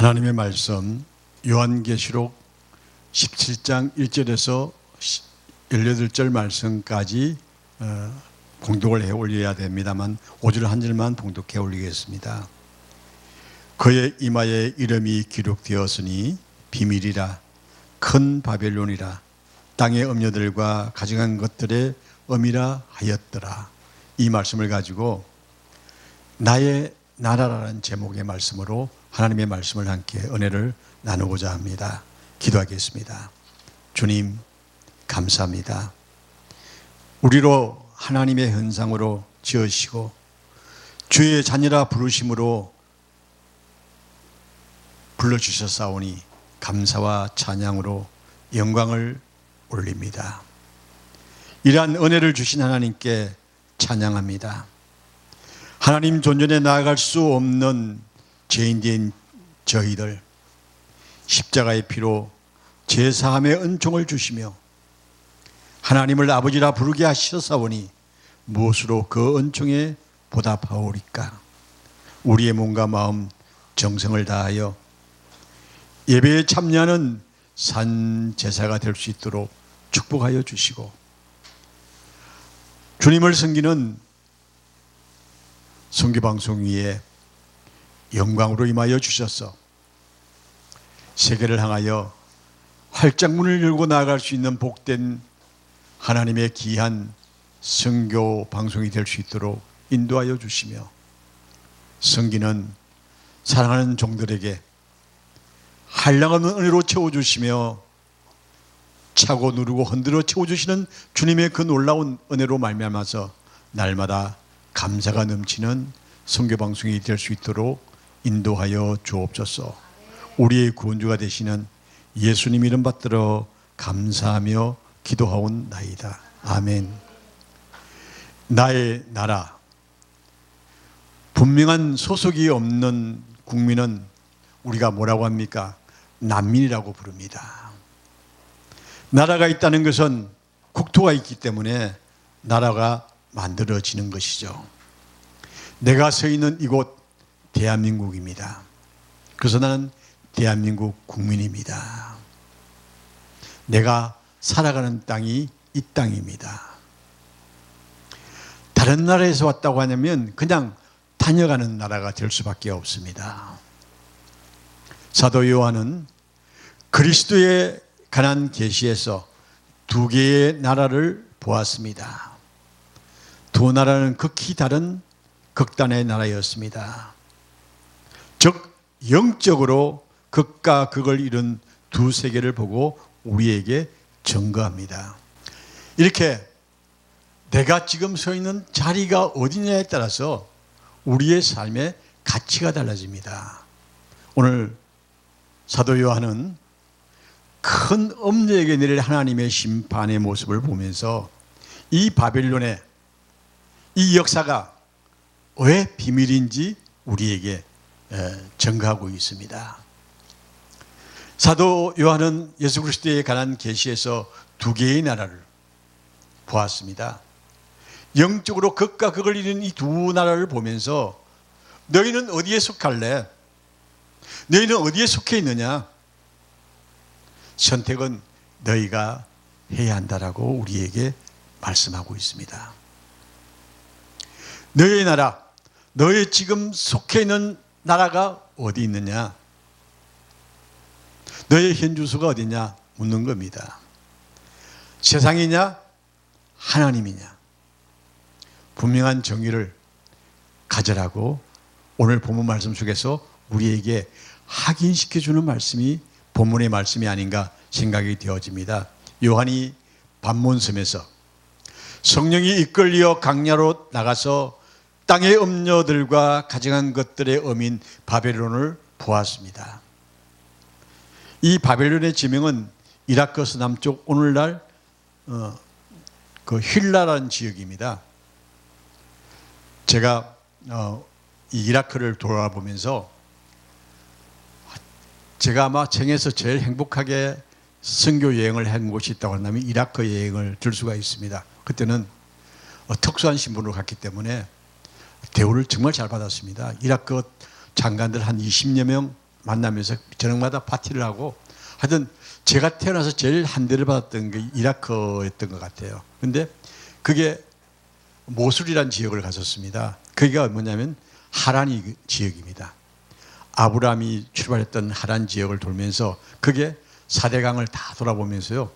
하나님의 말씀 요한계시록 17장 1절에서 18절 말씀까지 봉독을 해 올려야 됩니다만 5절 한 절만 봉독해 올리겠습니다. 그의 이마에 이름이 기록되었으니 비밀이라 큰 바벨론이라 땅의 음녀들과 가증한 것들의 엄이라 하였더라. 이 말씀을 가지고 나의 나라라는 제목의 말씀으로 하나님의 말씀을 함께 은혜를 나누고자 합니다. 기도하겠습니다. 주님 감사합니다. 우리로 하나님의 형상으로 지으시고 주의 자녀라 부르심으로 불러주셨사오니 감사와 찬양으로 영광을 올립니다. 이러한 은혜를 주신 하나님께 찬양합니다. 하나님 존전에 나아갈 수 없는 죄인된 저희들 십자가의 피로 제사함의 은총을 주시며 하나님을 아버지라 부르게 하셨사오니 무엇으로 그 은총에 보답하오리까? 우리의 몸과 마음 정성을 다하여 예배에 참여하는 산 제사가 될 수 있도록 축복하여 주시고 주님을 섬기는 선교방송 위에 영광으로 임하여 주셔서 세계를 향하여 활짝 문을 열고 나아갈 수 있는 복된 하나님의 귀한 선교 방송이 될 수 있도록 인도하여 주시며 섬기는 사랑하는 종들에게 한량없는 은혜로 채워주시며 차고 누르고 흔들어 채워주시는 주님의 그 놀라운 은혜로 말미암아서 날마다 감사가 넘치는 선교방송이 될 수 있도록 인도하여 주옵소서. 우리의 구원주가 되시는 예수님 이름 받들어 감사하며 기도하옵나이다. 아멘. 나의 나라. 분명한 소속이 없는 국민은 우리가 뭐라고 합니까? 난민이라고 부릅니다. 나라가 있다는 것은 국토가 있기 때문에 나라가 만들어지는 것이죠. 내가 서 있는 이곳 대한민국입니다. 그래서 나는 대한민국 국민입니다. 내가 살아가는 땅이 이 땅입니다. 다른 나라에서 왔다고 하냐면 그냥 다녀가는 나라가 될 수밖에 없습니다. 사도 요한은 그리스도에 관한 계시에서 두 개의 나라를 보았습니다. 두 나라는 극히 다른 극단의 나라였습니다. 즉 영적으로 극과 극을 이룬 두 세계를 보고 우리에게 증거합니다. 이렇게 내가 지금 서 있는 자리가 어디냐에 따라서 우리의 삶의 가치가 달라집니다. 오늘 사도 요한은 큰 엄녀에게 내릴 하나님의 심판의 모습을 보면서 이 바벨론의 이 역사가 왜 비밀인지 우리에게 증거하고 있습니다. 사도 요한은 예수 그리스도에 관한 계시에서 두 개의 나라를 보았습니다. 영적으로 극과 극을 이룬 이 두 나라를 보면서 너희는 어디에 속할래? 너희는 어디에 속해 있느냐? 선택은 너희가 해야 한다라고 우리에게 말씀하고 있습니다. 너희의 나라, 너희 지금 속해 있는 나라가 어디 있느냐? 너의 현 주소가 어디냐? 묻는 겁니다. 세상이냐? 하나님이냐? 분명한 정의를 가져라고 오늘 본문 말씀 속에서 우리에게 확인시켜주는 말씀이 본문의 말씀이 아닌가 생각이 되어집니다. 요한이 반몬섬에서 성령이 이끌려 강야로 나가서 땅의 음녀들과 가증한 것들의 엄인 바벨론을 보았습니다. 이 바벨론의 지명은 이라크 서남쪽 오늘날 그 힐라라는 지역입니다. 제가 이 이라크를 돌아보면서 제가 아마 생에서 제일 행복하게 선교 여행을 한 곳이 있다고 한다면 이라크 여행을 들 수가 있습니다. 그때는 특수한 신분으로 갔기 때문에 대우를 정말 잘 받았습니다. 이라크 장관들 한 20여 명 만나면서 저녁마다 파티를 하고 하여튼 제가 태어나서 제일 한 대를 받았던 게 이라크였던 것 같아요. 근데 그게 모술이라는 지역을 갔었습니다. 거기가 뭐냐면 하란이 지역입니다. 아브라함이 출발했던 하란 지역을 돌면서 그게 4대강을 다 돌아보면서요.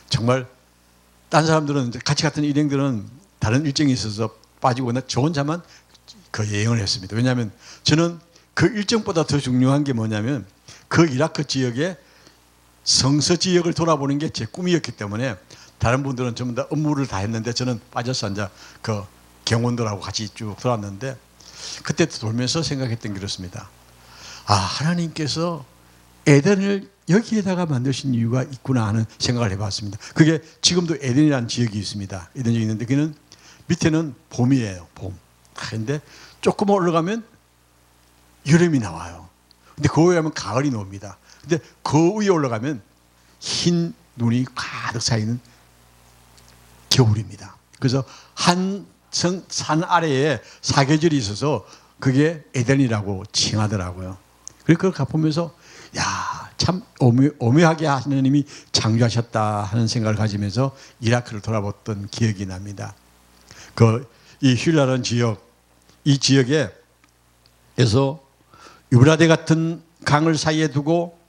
정말 딴 사람들은 같이 갔던 일행들은 다른 일정이 있어서 빠지고 저 혼자만 그 여행을 했습니다. 왜냐하면 저는 그 일정보다 더 중요한 게 뭐냐면 그 이라크 지역의 성서 지역을 돌아보는 게 제 꿈이었기 때문에 다른 분들은 전부 다 업무를 다 했는데 저는 빠져서 이제 그 경원들하고 같이 쭉 돌았는데 그때 돌면서 생각했던 게 그렇습니다. 아, 하나님께서 에덴을 여기에다가 만드신 이유가 있구나 하는 생각을 해봤습니다. 그게 지금도 에덴이라는 지역이 있습니다. 에덴 지역이 있는데 그는 밑에는 봄이에요. 봄. 그런데 조금 올라가면 여름이 나와요. 근데 그 위에 가면 가을이 나옵니다. 근데 그 위에 올라가면 흰 눈이 가득 쌓이는 겨울입니다. 그래서 한 산 아래에 사계절이 있어서 그게 에덴이라고 칭하더라고요. 그래서 그걸 가보면서 야, 참 오묘하게 하나님이 창조하셨다 하는 생각을 가지면서 이라크를 돌아봤던 기억이 납니다. 이 휠라라는 지역, 이 지역에서 유브라데 같은 강을 사이에 두고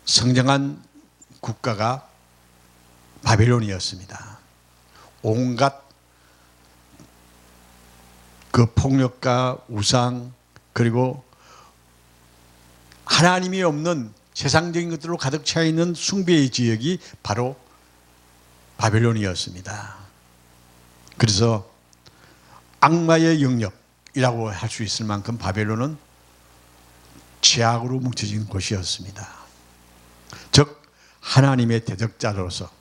성장한 국가가 바벨론이었습니다. 온갖 그 폭력과 우상 그리고 하나님이 없는 세상적인 것들로 가득 차 있는 숭배의 지역이 바로 바벨론이었습니다. 그래서 악마의 영역이라고 할 수 있을 만큼 바벨론은 죄악으로 뭉쳐진 곳이었습니다. 즉 하나님의 대적자로서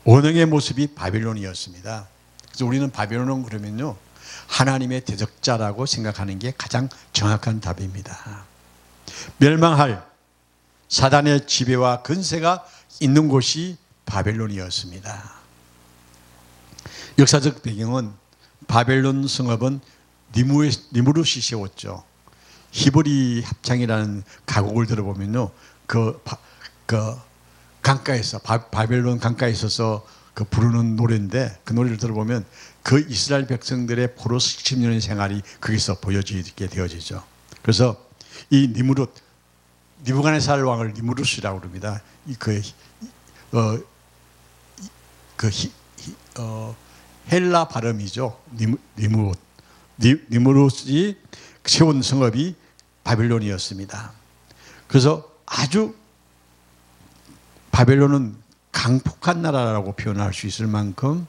원형의 모습이 바벨론이었습니다. 그래서 우리는 바벨론은 그러면요 하나님의 대적자라고 생각하는 게 가장 정확한 답입니다. 멸망할 사단의 지배와 근세가 있는 곳이 바벨론이었습니다. 역사적 배경은 바벨론 성읍은 니무롯이 세웠죠. 히브리 합창이라는 가곡을 들어보면요, 그 강가에서 바벨론 강가에 있어서 그 부르는 노래인데 그 노래를 들어보면 그 이스라엘 백성들의 포로 10년의 생활이 거기서 보여지게 되어지죠. 그래서 이 니무롯, 니부갓네살 왕을 니무롯이라고 그럽니다. 헬라 발음이죠. 니무롯이 세운 성읍이 바벨론이었습니다. 그래서 아주 바벨론은 강폭한 나라라고 표현할 수 있을 만큼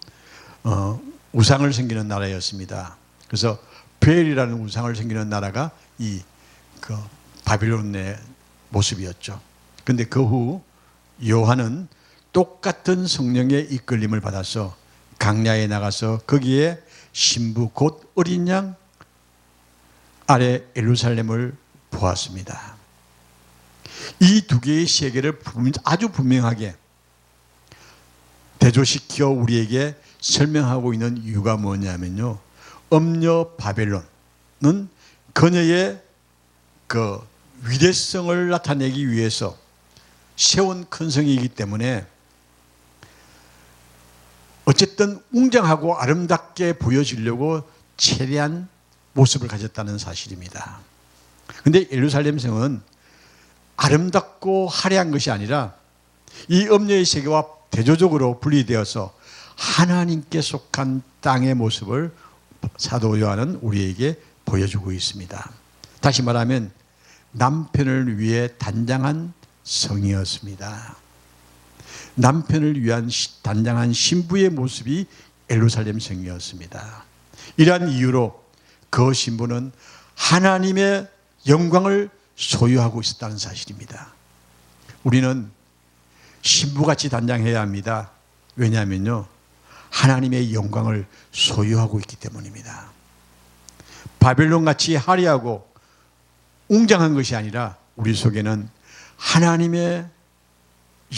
우상을 섬기는 나라였습니다. 그래서 베엘이라는 우상을 섬기는 나라가 그 바벨론의 모습이었죠. 그런데 그 후 요한은 똑같은 성령의 이끌림을 받아서 강야에 나가서 거기에 신부 곧 어린 양 아래 예루살렘을 보았습니다. 이 두 개의 세계를 아주 분명하게 대조시켜 우리에게 설명하고 있는 이유가 뭐냐면요, 엄녀 바벨론은 그녀의 그 위대성을 나타내기 위해서 세운 큰 성이기 때문에 어쨌든 웅장하고 아름답게 보여지려고 최대한 모습을 가졌다는 사실입니다. 그런데 예루살렘 성은 아름답고 화려한 것이 아니라 이 엄녀의 세계와 대조적으로 분리되어서 하나님께 속한 땅의 모습을 사도 요한은 우리에게 보여주고 있습니다. 다시 말하면 남편을 위해 단장한 성이었습니다. 남편을 위한 단장한 신부의 모습이 예루살렘 성이었습니다. 이러한 이유로 그 신부는 하나님의 영광을 소유하고 있었다는 사실입니다. 우리는 신부같이 단장해야 합니다. 왜냐하면요, 하나님의 영광을 소유하고 있기 때문입니다. 바벨론같이 화려하고 웅장한 것이 아니라 우리 속에는 하나님의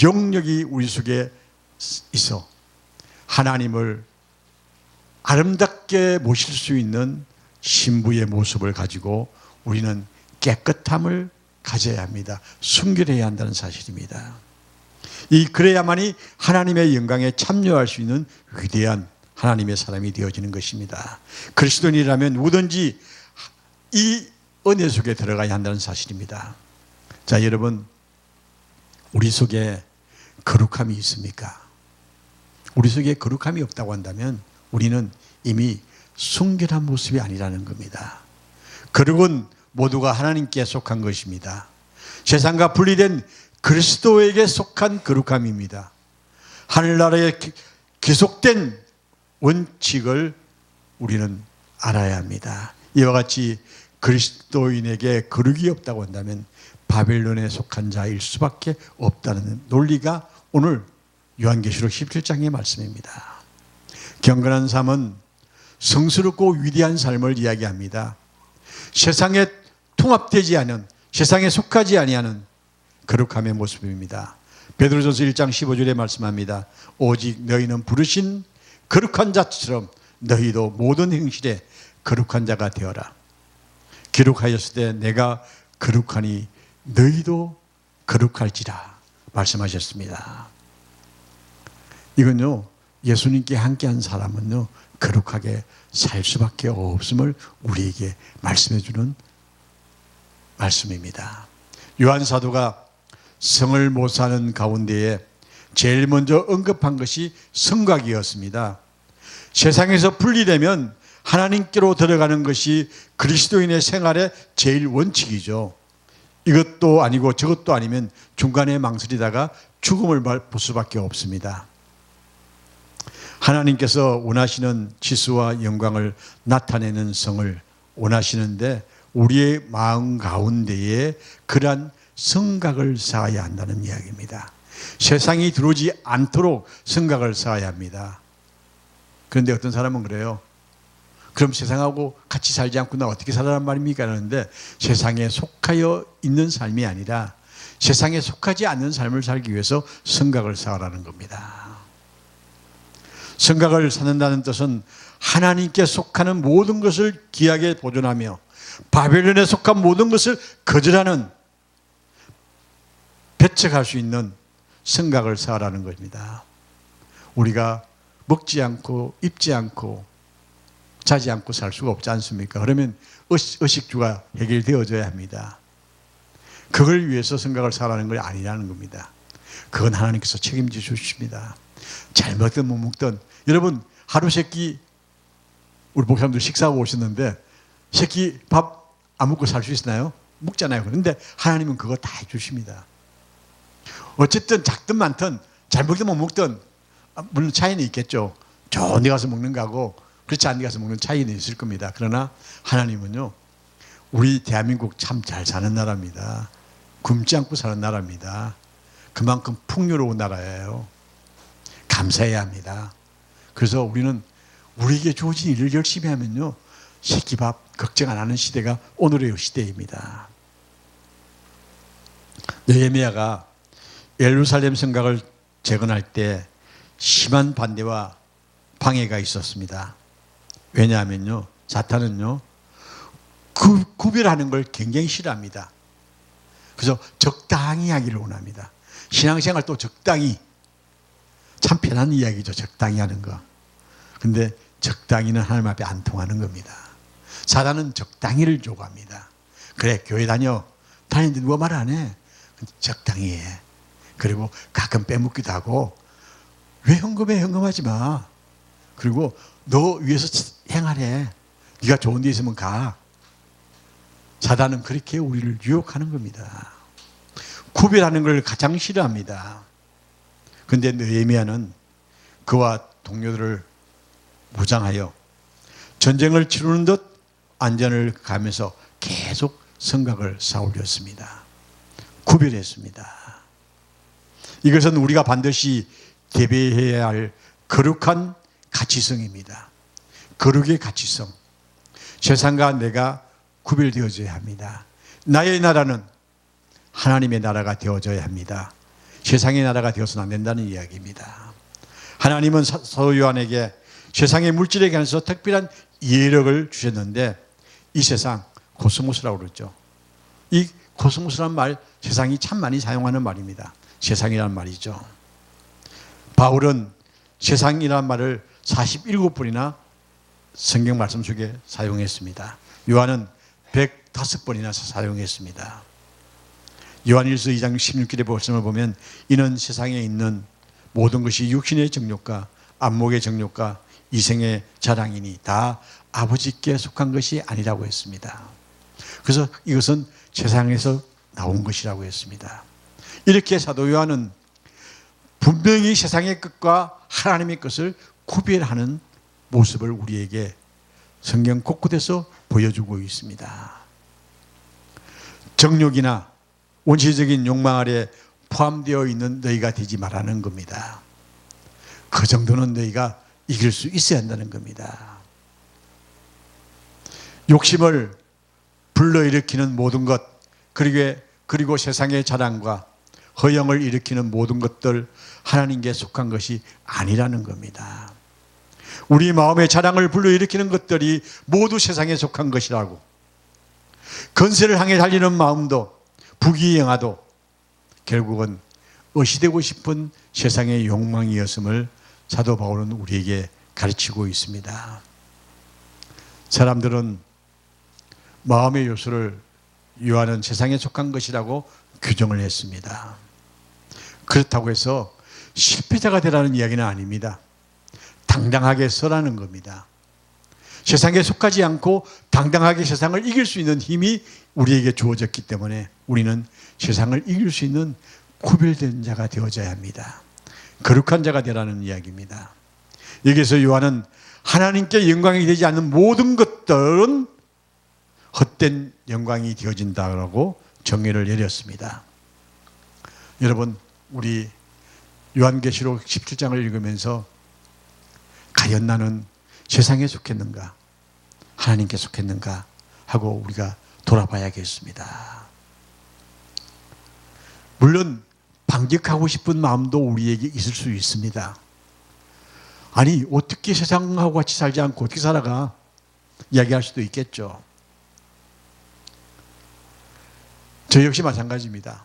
영역이 우리 속에 있어 하나님을 아름답게 모실 수 있는 신부의 모습을 가지고 우리는 깨끗함을 가져야 합니다. 순결해야 한다는 사실입니다. 그래야만이 하나님의 영광에 참여할 수 있는 위대한 하나님의 사람이 되어지는 것입니다. 그리스도인이라면 누구든지 이 은혜 속에 들어가야 한다는 사실입니다. 자, 여러분, 우리 속에 거룩함이 있습니까? 우리 속에 거룩함이 없다고 한다면 우리는 이미 순결한 모습이 아니라는 겁니다. 거룩은 모두가 하나님께 속한 것입니다. 세상과 분리된 그리스도에게 속한 거룩함입니다. 하늘나라에 기속된 원칙을 우리는 알아야 합니다. 이와 같이 그리스도인에게 거룩이 없다고 한다면 바벨론에 속한 자일 수밖에 없다는 논리가 오늘 요한계시록 17장의 말씀입니다. 경건한 삶은 성스럽고 위대한 삶을 이야기합니다. 세상에 통합되지 않은, 세상에 속하지 아니하는 거룩함의 모습입니다. 베드로전서 1장 15절에 말씀합니다. 오직 너희는 부르신 거룩한 자처럼 너희도 모든 행실에 거룩한 자가 되어라. 기록하였을 때 내가 거룩하니 너희도 거룩할지라 말씀하셨습니다. 이건요, 예수님께 함께한 사람은요, 거룩하게 살 수밖에 없음을 우리에게 말씀해 주는 말씀입니다. 요한 사도가 성을 못 사는 가운데에 제일 먼저 언급한 것이 성곽이었습니다. 세상에서 분리되면 하나님께로 들어가는 것이 그리스도인의 생활의 제일 원칙이죠. 이것도 아니고 저것도 아니면 중간에 망설이다가 죽음을 볼 수밖에 없습니다. 하나님께서 원하시는 지수와 영광을 나타내는 성을 원하시는데 우리의 마음 가운데에 그러한 성곽을 쌓아야 한다는 이야기입니다. 세상이 들어오지 않도록 성곽을 쌓아야 합니다. 그런데 어떤 사람은 그래요. 그럼 세상하고 같이 살지 않고 나 어떻게 살아란 말입니까? 그러는데 세상에 속하여 있는 삶이 아니라 세상에 속하지 않는 삶을 살기 위해서 성곽을 쌓으라는 겁니다. 성곽을 쌓는다는 뜻은 하나님께 속하는 모든 것을 귀하게 보존하며 바벨론에 속한 모든 것을 거절하는, 배척할 수 있는 성곽을 쌓으라는 겁니다. 우리가 먹지 않고 입지 않고 자지 않고 살 수가 없지 않습니까? 그러면 의식주가 해결되어져야 합니다. 그걸 위해서 성곽을 쌓으라는 건 아니라는 겁니다. 그건 하나님께서 책임져 주십니다. 잘 먹든 못 먹든, 여러분 하루 세끼 우리 목사님들 식사하고 오셨는데 세끼 밥 안 먹고 살 수 있나요? 먹잖아요. 그런데 하나님은 그거 다 해주십니다. 어쨌든 작든 많든 잘 먹든 못 먹든 물론 차이는 있겠죠. 좋은 데 가서 먹는 거하고 그렇지 않은 데 가서 먹는 차이는 있을 겁니다. 그러나 하나님은요, 우리 대한민국 참 잘 사는 나라입니다. 굶지 않고 사는 나라입니다. 그만큼 풍요로운 나라예요. 감사해야 합니다. 그래서 우리는 우리에게 주어진 일을 열심히 하면요, 새끼밥 걱정 안 하는 시대가 오늘의 시대입니다. 느헤미야가 예루살렘 성곽을 재건할 때 심한 반대와 방해가 있었습니다. 왜냐하면요, 사탄은요, 구별하는 걸 굉장히 싫어합니다. 그래서 적당히 하기를 원합니다. 신앙생활도 적당히, 참 편한 이야기죠, 적당히 하는 거. 근데 적당히는 하나님 앞에 안 통하는 겁니다. 사단은 적당히를 요구합니다. 그래, 교회 다니는데 누가 말 안 해? 적당히 해. 그리고 가끔 빼먹기도 하고, 왜 헌금해? 헌금하지 마. 그리고 너 위해서 행하래. 네가 좋은 데 있으면 가. 사단은 그렇게 우리를 유혹하는 겁니다. 구별하는 걸 가장 싫어합니다. 그런데 느헤미야는 그와 동료들을 무장하여 전쟁을 치르는 듯 안전을 가면서 계속 성곽을 쌓으렸습니다. 구별했습니다. 이것은 우리가 반드시 대비해야 할 거룩한 가치성입니다. 거룩의 가치성. 세상과 내가 구별되어져야 합니다. 나의 나라는 하나님의 나라가 되어져야 합니다. 세상의 나라가 되어서는 안 된다는 이야기입니다. 하나님은 사도 요한에게 세상의 물질에 관해서 특별한 예력을 주셨는데 이 세상 코스모스라고 그러죠. 이 코스모스란 말 세상이 참 많이 사용하는 말입니다. 세상이란 말이죠. 바울은 세상이란 말을 47번이나 성경 말씀 속에 사용했습니다. 요한은 105번이나 사용했습니다. 요한일서 2장 16절의 말씀을 보면 이는 세상에 있는 모든 것이 육신의 정욕과 안목의 정욕과 이생의 자랑이니 다 아버지께 속한 것이 아니라고 했습니다. 그래서 이것은 세상에서 나온 것이라고 했습니다. 이렇게 사도 요한은 분명히 세상의 것과 하나님의 것을 구별하는 모습을 우리에게 성경 곳곳에서 보여주고 있습니다. 정욕이나 원시적인 욕망 아래 포함되어 있는 너희가 되지 말라는 겁니다. 그 정도는 너희가 이길 수 있어야 한다는 겁니다. 욕심을 불러일으키는 모든 것, 그리고 세상의 자랑과 허영을 일으키는 모든 것들 하나님께 속한 것이 아니라는 겁니다. 우리 마음의 자랑을 불러일으키는 것들이 모두 세상에 속한 것이라고, 건세를 향해 달리는 마음도 부귀영화도 결국은 의시되고 싶은 세상의 욕망이었음을 사도 바울은 우리에게 가르치고 있습니다. 사람들은 마음의 요소를 요한은 세상에 속한 것이라고 규정을 했습니다. 그렇다고 해서 실패자가 되라는 이야기는 아닙니다. 당당하게 서라는 겁니다. 세상에 속하지 않고 당당하게 세상을 이길 수 있는 힘이 우리에게 주어졌기 때문에 우리는 세상을 이길 수 있는 구별된 자가 되어져야 합니다. 거룩한 자가 되라는 이야기입니다. 여기서 요한은 하나님께 영광이 되지 않는 모든 것들은 헛된 영광이 되어진다고 정의를 내렸습니다. 여러분, 우리 요한계시록 17장을 읽으면서 과연 나는 세상에 속했는가 하나님께 속했는가 하고 우리가 돌아봐야겠습니다. 물론 반격하고 싶은 마음도 우리에게 있을 수 있습니다. 아니, 어떻게 세상하고 같이 살지 않고 어떻게 살아가? 이야기할 수도 있겠죠. 저 역시 마찬가지입니다.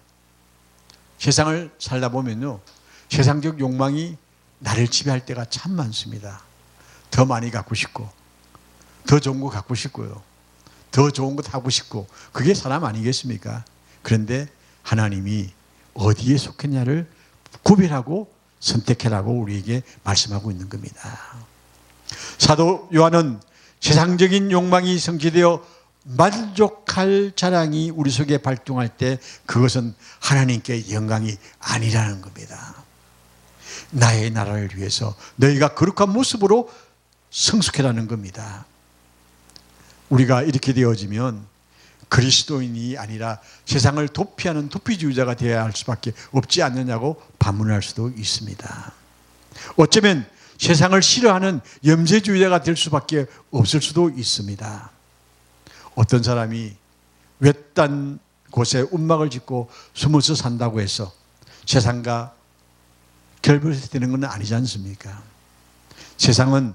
세상을 살다 보면요, 세상적 욕망이 나를 지배할 때가 참 많습니다. 더 많이 갖고 싶고, 더 좋은 거 갖고 싶고요, 더 좋은 것 하고 싶고, 그게 사람 아니겠습니까? 그런데 하나님이 어디에 속했냐를 구별하고 선택해라고 우리에게 말씀하고 있는 겁니다. 사도 요한은 세상적인 욕망이 성취되어 만족할 자랑이 우리 속에 발동할 때 그것은 하나님께 영광이 아니라는 겁니다. 나의 나라를 위해서 너희가 거룩한 모습으로 성숙해라는 겁니다. 우리가 이렇게 되어지면 그리스도인이 아니라 세상을 도피하는 도피주의자가 되어야 할 수밖에 없지 않느냐고 반문할 수도 있습니다. 어쩌면 세상을 싫어하는 염세주의자가 될 수밖에 없을 수도 있습니다. 어떤 사람이 외딴 곳에 움막을 짓고 숨어서 산다고 해서 세상과 결별되는 건 아니지 않습니까? 세상은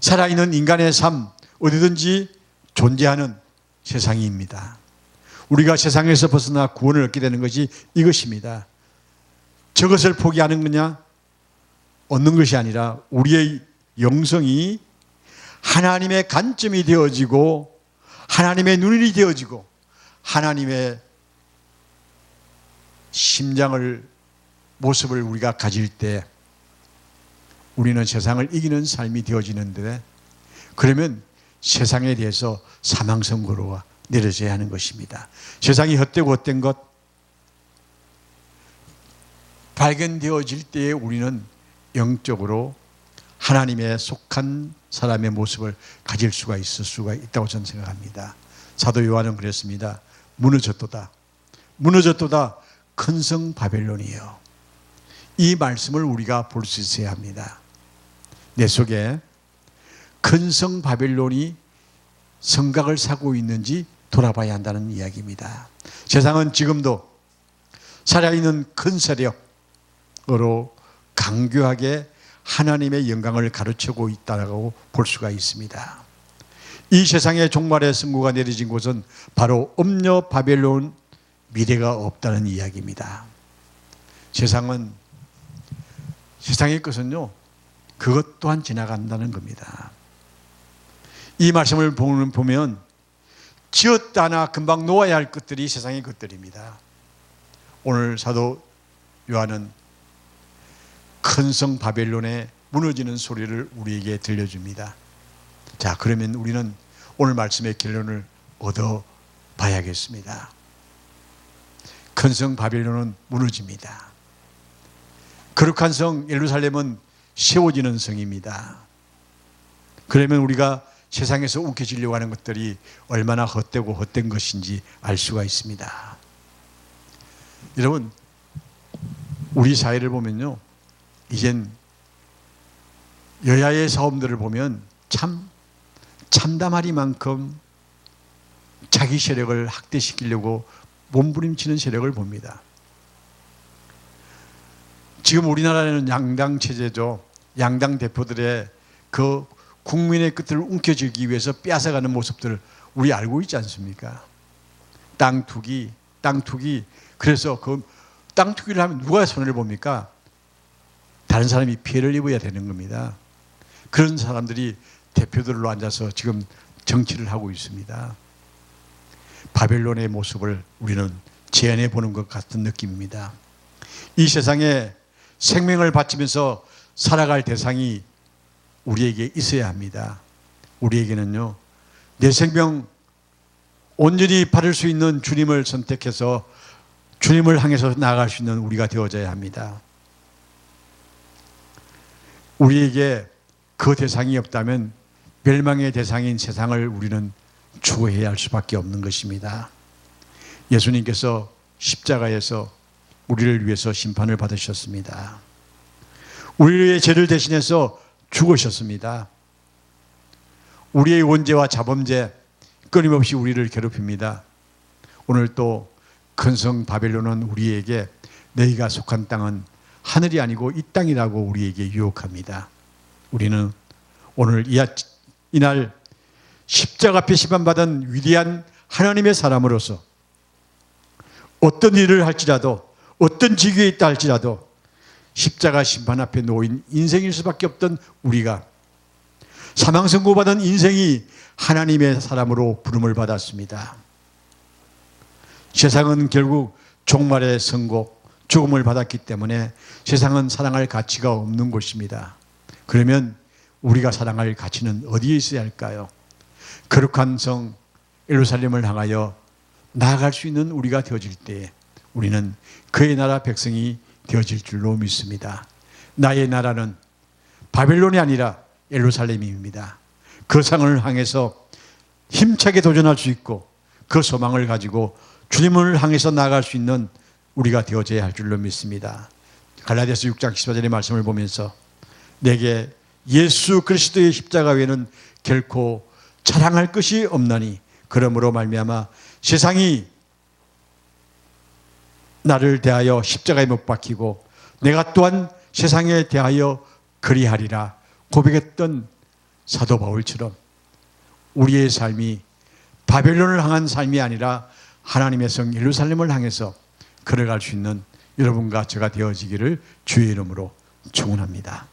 살아있는 인간의 삶, 어디든지 존재하는 세상입니다. 우리가 세상에서 벗어나 구원을 얻게 되는 것이 이것입니다. 저것을 포기하는 거냐? 얻는 것이 아니라 우리의 영성이 하나님의 관점이 되어지고 하나님의 눈이 되어지고 하나님의 심장을 모습을 우리가 가질 때 우리는 세상을 이기는 삶이 되어지는데, 그러면 세상에 대해서 사망 선고가 내려져야 하는 것입니다. 세상이 헛되고 헛된 것 발견되어질 때에 우리는 영적으로 하나님의 속한 사람의 모습을 가질 수가 있을 수가 있다고 저는 생각합니다. 사도 요한은 그랬습니다. 무너졌도다. 무너졌도다. 큰 성 바벨론이요. 이 말씀을 우리가 볼 수 있어야 합니다. 내 속에 큰 성 바벨론이 성각을 사고 있는지 돌아봐야 한다는 이야기입니다. 세상은 지금도 살아있는 큰 세력으로 강교하게 하나님의 영광을 가르치고 있다고 볼 수가 있습니다. 이 세상의 종말의 승고가 내려진 곳은 바로 음녀 바벨론, 미래가 없다는 이야기입니다. 세상의 것은요, 그것 또한 지나간다는 겁니다. 이 말씀을 보면 지었다 하나 금방 놓아야 할 것들이 세상의 것들입니다. 오늘 사도 요한은 큰 성 바벨론의 무너지는 소리를 우리에게 들려줍니다. 자, 그러면 우리는 오늘 말씀의 결론을 얻어 봐야겠습니다. 큰 성 바벨론은 무너집니다. 거룩한 성 예루살렘은 세워지는 성입니다. 그러면 우리가 세상에서 움켜쥐려고 하는 것들이 얼마나 헛되고 헛된 것인지 알 수가 있습니다. 여러분, 우리 사회를 보면요, 이젠 여야의 사람들을 보면 참 참담하리만큼 자기 세력을 확대시키려고 몸부림치는 세력을 봅니다. 지금 우리나라에는 양당 체제죠. 양당 대표들의 그 국민의 끝을 움켜쥐기 위해서 뺏어가는 모습들을 우리 알고 있지 않습니까? 땅 투기. 그래서 그 땅 투기를 하면 누가 손해를 봅니까? 다른 사람이 피해를 입어야 되는 겁니다. 그런 사람들이 대표들로 앉아서 지금 정치를 하고 있습니다. 바벨론의 모습을 우리는 재현해 보는 것 같은 느낌입니다. 이 세상에 생명을 바치면서 살아갈 대상이 우리에게 있어야 합니다. 우리에게는요, 내 생명 온전히 바를 수 있는 주님을 선택해서 주님을 향해서 나아갈 수 있는 우리가 되어져야 합니다. 우리에게 그 대상이 없다면 멸망의 대상인 세상을 우리는 추구해야 할 수밖에 없는 것입니다. 예수님께서 십자가에서 우리를 위해서 심판을 받으셨습니다. 우리의 죄를 대신해서 죽으셨습니다. 우리의 원죄와 자범죄 끊임없이 우리를 괴롭힙니다. 오늘 또 큰 성 바벨론은 우리에게 너희가 속한 땅은 하늘이 아니고 이 땅이라고 우리에게 유혹합니다. 우리는 오늘 이날 십자가 앞에 심판받은 위대한 하나님의 사람으로서 어떤 일을 할지라도, 어떤 직위에 있다 할지라도 십자가 심판 앞에 놓인 인생일 수밖에 없던 우리가 사망 선고받은 인생이 하나님의 사람으로 부름을 받았습니다. 세상은 결국 종말의 선고, 죽음을 받았기 때문에 세상은 사랑할 가치가 없는 곳입니다. 그러면 우리가 사랑할 가치는 어디에 있어야 할까요? 거룩한 성 예루살렘을 향하여 나아갈 수 있는 우리가 되어질 때에 우리는 그의 나라 백성이 되어질 줄로 믿습니다. 나의 나라는 바벨론이 아니라 예루살렘입니다. 그 상을 향해서 힘차게 도전할 수 있고 그 소망을 가지고 주님을 향해서 나아갈 수 있는 우리가 되어져야 할 줄로 믿습니다. 갈라디아서 6장 14절의 말씀을 보면서 내게 예수 그리스도의 십자가 외에는 결코 자랑할 것이 없나니 그러므로 말미암아 세상이 나를 대하여 십자가에 못 박히고 내가 또한 세상에 대하여 그리하리라 고백했던 사도 바울처럼 우리의 삶이 바벨론을 향한 삶이 아니라 하나님의 성 예루살렘을 향해서 걸어갈 수 있는 여러분과 제가 되어지기를 주의 이름으로 축원합니다.